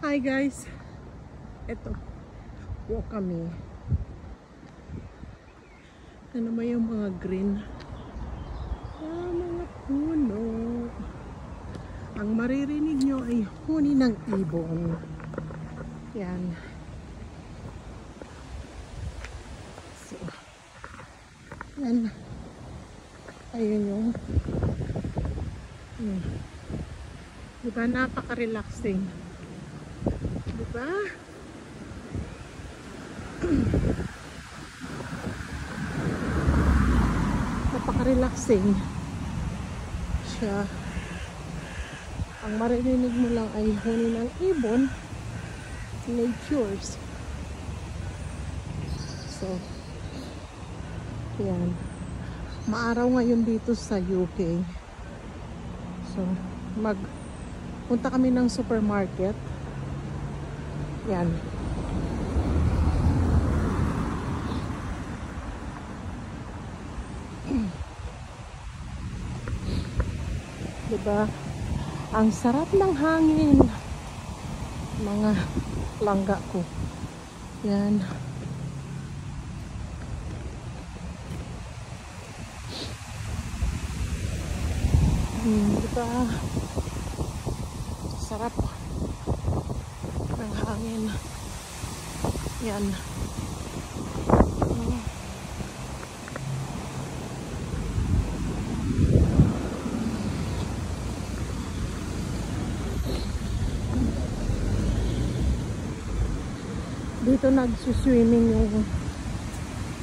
Hi guys, eto walk kami. Ano ba yung mga green? Mga puno. Ang maririnig nyo ay huni ng ibon. Yan. So, yan. Ayun yung diba, napaka-relaxing. Diba? Napaka-relaxing siya. Ang maririnig mo lang ay huni ng ibon, natures. So, yan. Maaraw ngayon dito sa UK. So, punta kami ng supermarket. Yan. Diba? Ang sarap ng hangin. Mga langga ko. Yan. Diba? Sarap ng hangin. Yan. Dito nagsuswimming yung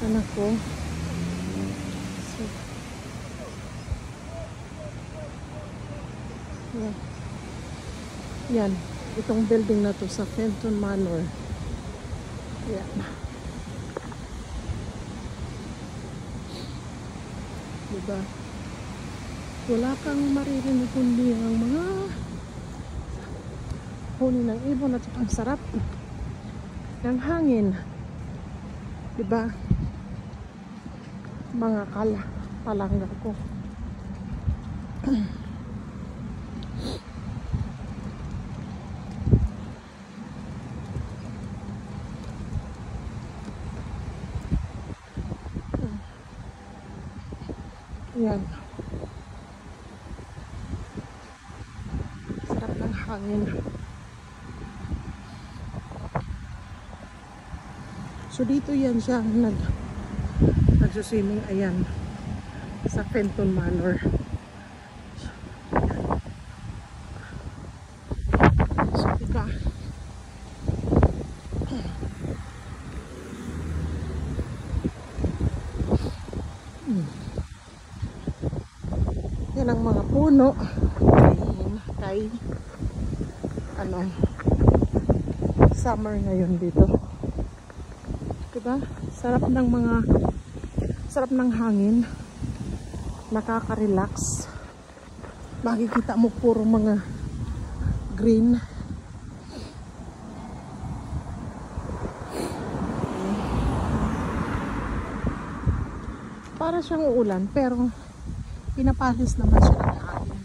anak ko. So, yeah. Yan. Itong building na to sa Fenton Manor. Yan. Diba? Wala kang maririnig kundi ang mga huni ng ibon at ang sarap ng hangin. Diba? Mga palangga ko. Yan. Sarap ng hangin. So dito yan siya nagsuswimming, ayan, sa Fenton Manor. So diba, yan ang mga puno kay ano, summer ngayon dito. Diba? Sarap ng hangin. Nakaka-relax. Makikita mo puro mga green. Para siyang uulan, pero pinapalis naman siya ng hangin.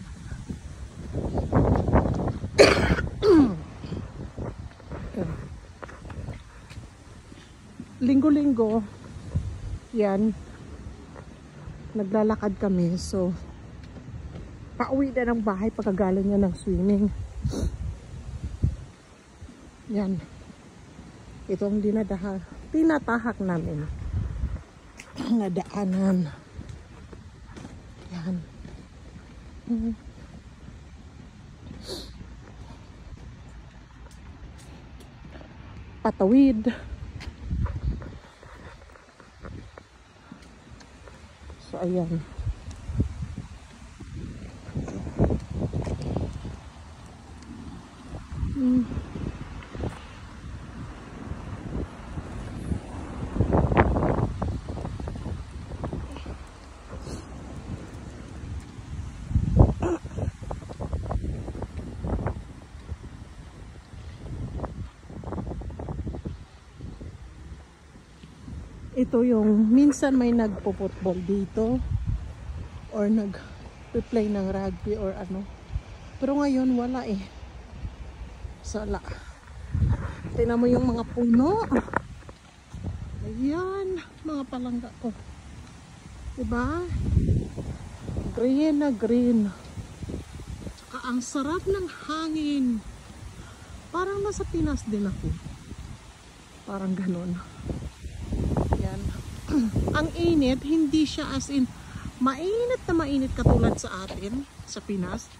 Linggo-linggo yan, naglalakad kami. So pauwi na ng bahay pagkagaling niya ng swimming. Yan, itong tinatahak namin na daanan. Yan. Patawid. So, ayan. Ito yung minsan may nagpo-football dito or nag-play ng rugby or ano. Pero ngayon wala eh. So, wala. Tingnan mo yung mga puno. Ayan, mga palangga ko. Diba? Green na green. Tsaka ang sarap ng hangin. Parang nasa Pinas din ako. Parang ganun. Yan. Ang init, hindi siya as in mainit na mainit katulad sa atin, sa Pinas.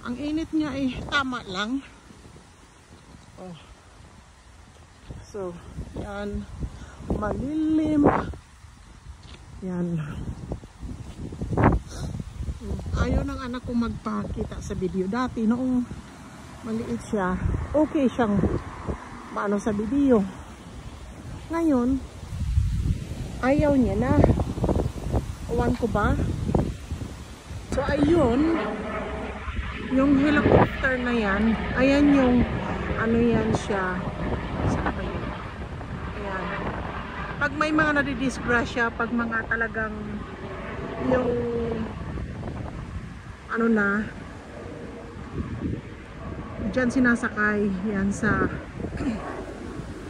Ang init niya ay tama lang. Oh. So, yan. Malilim. Yan. Ayaw ng anak ko magpakita sa video. Dati, noong maliit siya, okay siyang maano sa video. Ngayon, ayaw niya na. Uwan ko ba? So, ayun. Yung helicopter na yan, ayan yung ano yan siya. Saan ba yun? Ayan. Pag may mga nadidisgrasya, pag mga talagang yung ano na dyan sinasakay yan sa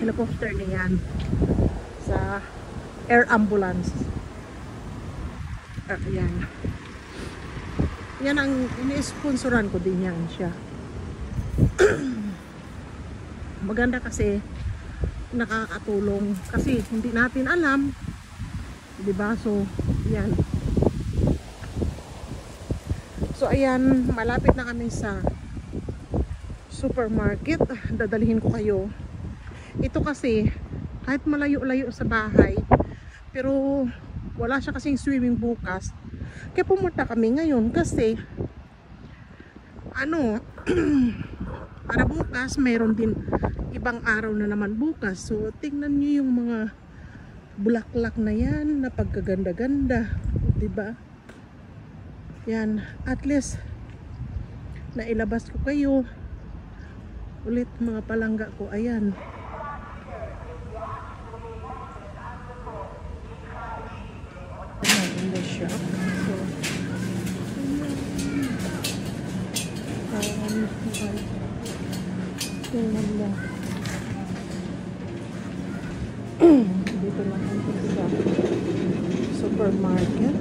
helicopter na yan sa air ambulance. Ayan. Yan ang ini-sponsoran ko din yan siya. Maganda kasi nakakatulong kasi hindi natin alam, 'di ba? So, yan. So, ayan, malapit na kami sa supermarket. Dadalhin ko kayo. Ito kasi kahit malayo-layo sa bahay, pero wala siya kasing swimming bukas. Kaya pumunta kami ngayon kasi ano para bukas mayroon din ibang araw na naman bukas. So tingnan niyo yung mga bulaklak na yan na pagkaganda-ganda, 'di ba? Yan, at least nailabas ko kayo ulit mga palangga ko. Ayan. In the shop. So, dito lang sa supermarket.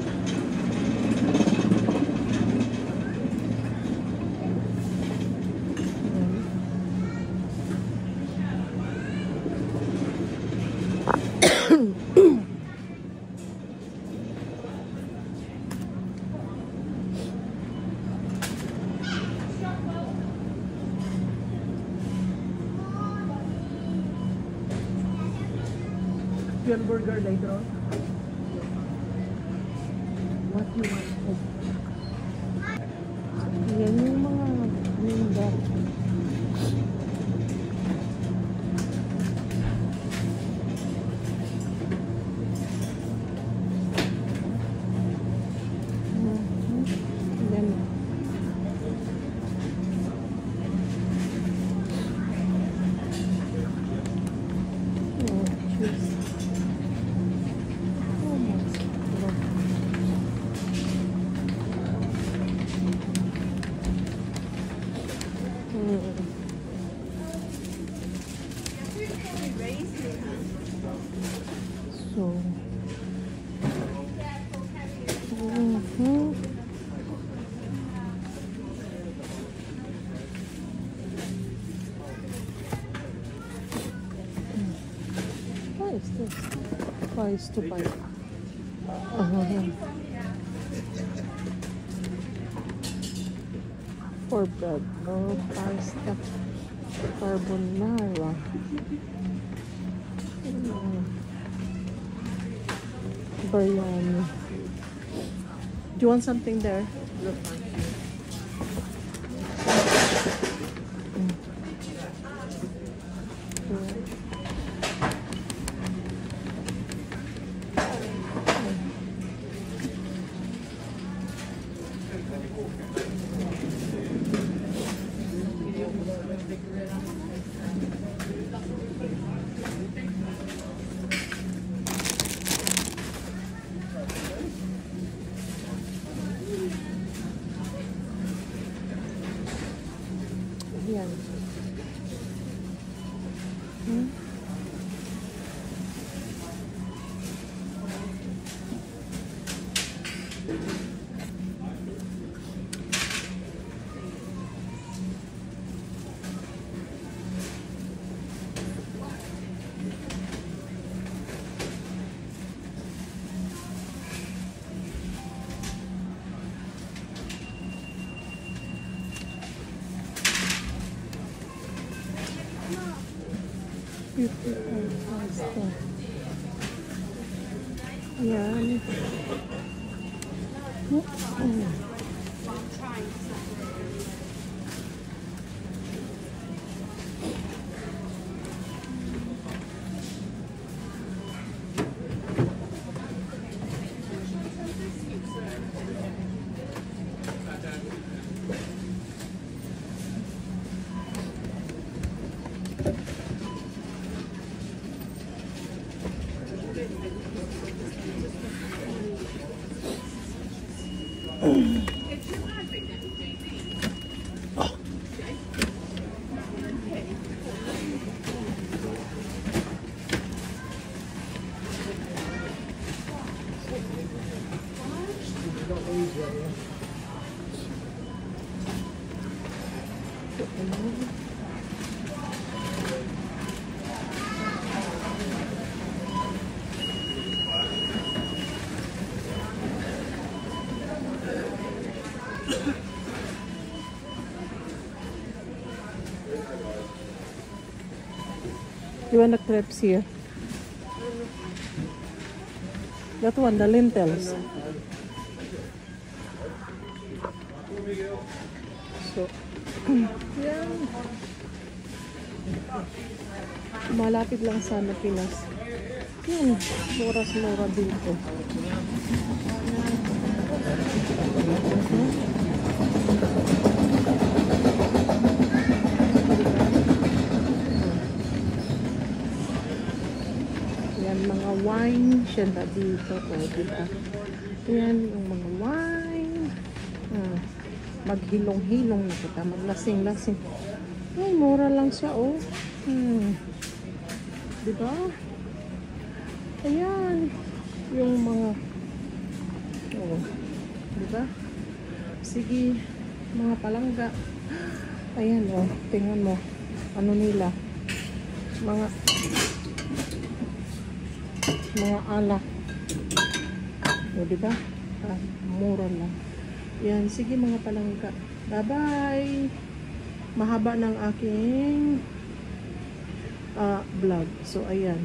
Your burger later on. What you want? Yan yung mga ninda. Yan. Oh, cheese. So, what is this? Price to buy. For bread, no pasta, carbonara. Biryani. Do you want something there? Look. Yan. Hmm? Yan. You want the crepes here? That one, the lentils. So, yan. Malapit lang sana Pinas. Yan, mura dito. Yan, mga wine. Siya na dito. O, diba? Yan, yung mga wine. Maghilong-hilong na kita. Maglasing-lasing. Ay, mura lang siya, oh. Diba? Ayan. Yung mga oh. Diba? Sige. Mga palangga. Ayan, oh. Tingnan mo. Ano nila? Mga alak. O, diba? Mura lang. Yan. Sige, mga palangga. Bye-bye. Mahaba ng aking vlog. So, ayan.